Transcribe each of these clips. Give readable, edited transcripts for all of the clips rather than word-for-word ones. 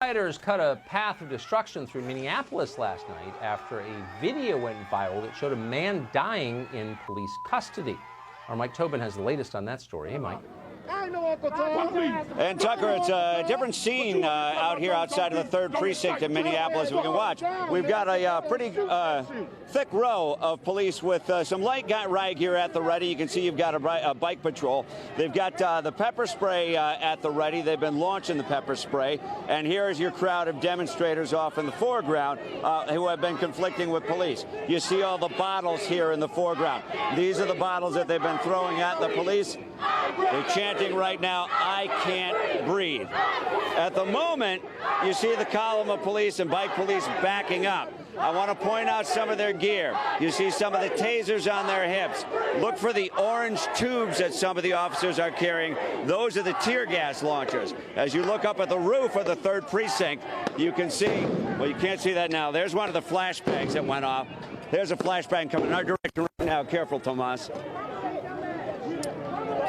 Rioters cut a path of destruction through Minneapolis last night after a video went viral that showed a man dying in police custody. Our Mike Tobin has the latest on that story. Hey, Mike. And Tucker, it's a different scene out here outside of the 3rd Precinct in Minneapolis. We can watch. We've got a pretty thick row of police with some light riot gear at the ready. You can see you've got a bike patrol. They've got the pepper spray at the ready. They've been launching the pepper spray. And here's your crowd of demonstrators off in the foreground who have been conflicting with police. You see all the bottles here in the foreground. These are the bottles that they've been throwing at the police. They're chanting right now, "I can't breathe." At the moment, you see the column of police and bike police backing up. I want to point out some of their gear. You see some of the tasers on their hips. Look for the orange tubes that some of the officers are carrying. Those are the tear gas launchers. As you look up at the roof of the 3rd Precinct, you can see, well, you can't see that now. There's one of the flashbangs that went off. There's a flashbang coming in our direction right now. Careful, Tomas.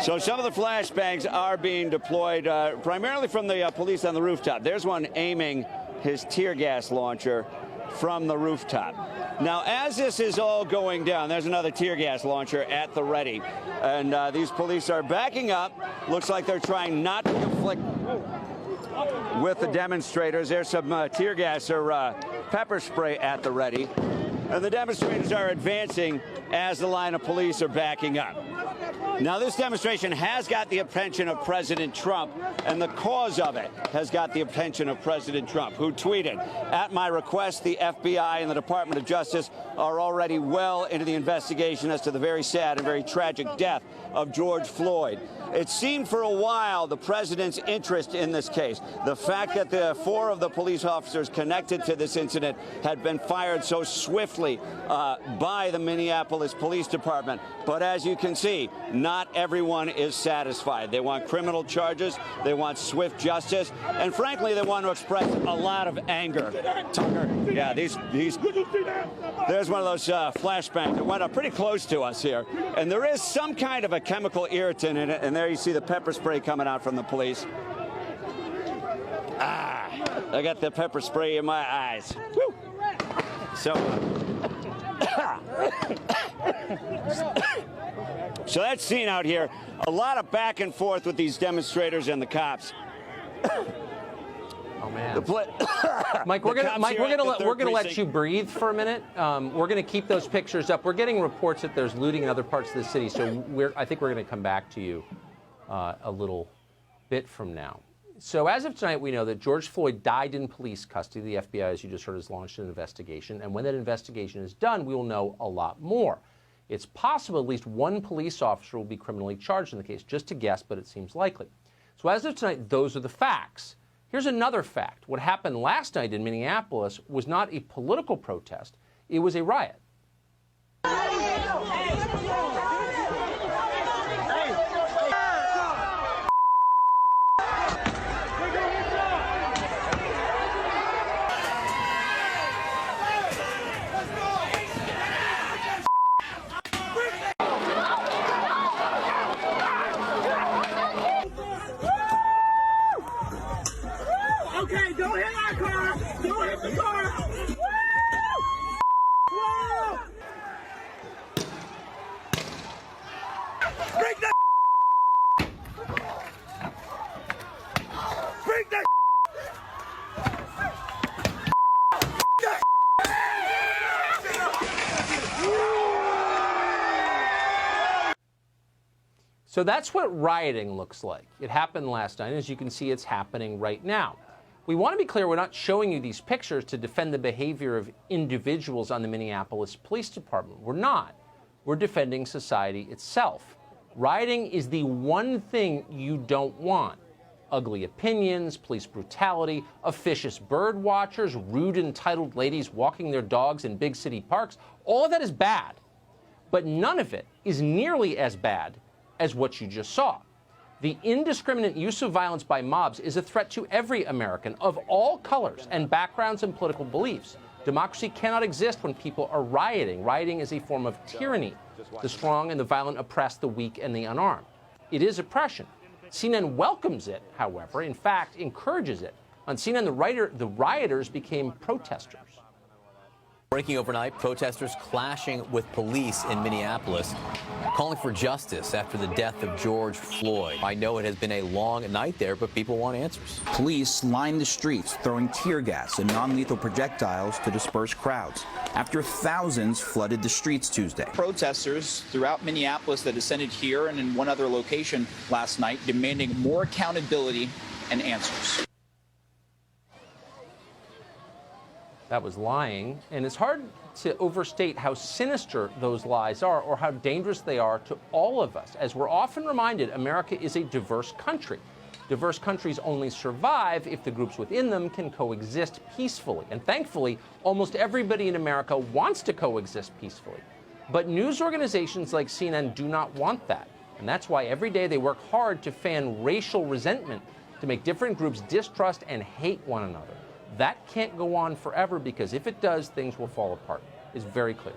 So some of the flashbangs are being deployed primarily from the police on the rooftop. There's one aiming his tear gas launcher from the rooftop. Now, as this is all going down, there's another tear gas launcher at the ready. And these police are backing up. Looks like they're trying not to conflict with the demonstrators. There's some tear gas or pepper spray at the ready. And the demonstrators are advancing as the line of police are backing up. Now, this demonstration has got the attention of President Trump, and the cause of it has got the attention of President Trump, who tweeted, "At my request, the FBI and the Department of Justice are already well into the investigation as to the very sad and very tragic death of George Floyd." It seemed for a while the president's interest in this case, the fact that the 4 of the police officers connected to this incident had been fired so swiftly by the Minneapolis Police Department. But as you can see, not everyone is satisfied. They want criminal charges, they want swift justice, and frankly, they want to express a lot of anger. Tucker, yeah, there's one of those flashbangs that went up pretty close to us here, and there is some kind of a chemical irritant in it, and there you see the pepper spray coming out from the police. I got the pepper spray in my eyes. Woo! So, so that's seen out here. A lot of back and forth with these demonstrators and the cops. Oh man, Mike, we're gonna let you breathe for a minute. We're gonna keep those pictures up. We're getting reports that there's looting in other parts of the city, so I think we're gonna come back to you a little bit from now. So as of tonight, we know that George Floyd died in police custody. The FBI, as you just heard, has launched an investigation, and when that investigation is done, we will know a lot more. It's possible at least one police officer will be criminally charged in the case. Just to guess, but it seems likely. So as of tonight, those are the facts. Here's another fact. What happened last night in Minneapolis was not a political protest. It was a riot. Okay, don't hit our car! Don't hit the car! Whoa! Bring that! Bring that! So that's what rioting looks like. It happened last night. As you can see, it's happening right now. We want to be clear, we're not showing you these pictures to defend the behavior of individuals on the Minneapolis Police Department. We're not. We're defending society itself. Rioting is the one thing you don't want. Ugly opinions, police brutality, officious bird watchers, rude entitled ladies walking their dogs in big city parks, all of that is bad. But none of it is nearly as bad as what you just saw. The indiscriminate use of violence by mobs is a threat to every American of all colors and backgrounds and political beliefs. Democracy cannot exist when people are rioting. Rioting is a form of tyranny. The strong and the violent oppress the weak and the unarmed. It is oppression. CNN welcomes it, however, in fact, encourages it, On CNN, the rioters became protesters. Breaking overnight, protesters clashing with police in Minneapolis, calling for justice after the death of George Floyd. I know it has been a long night there, but people want answers. Police lined the streets, throwing tear gas and non-lethal projectiles to disperse crowds after thousands flooded the streets Tuesday. Protesters throughout Minneapolis that assembled here and in one other location last night demanding more accountability and answers. That was lying, and it's hard to overstate how sinister those lies are or how dangerous they are to all of us. As we're often reminded, America is a diverse country. Diverse countries only survive if the groups within them can coexist peacefully. And thankfully, almost everybody in America wants to coexist peacefully. But news organizations like CNN do not want that. And that's why every day they work hard to fan racial resentment, to make different groups distrust and hate one another. That can't go on forever, because if it does, things will fall apart. It's very clear.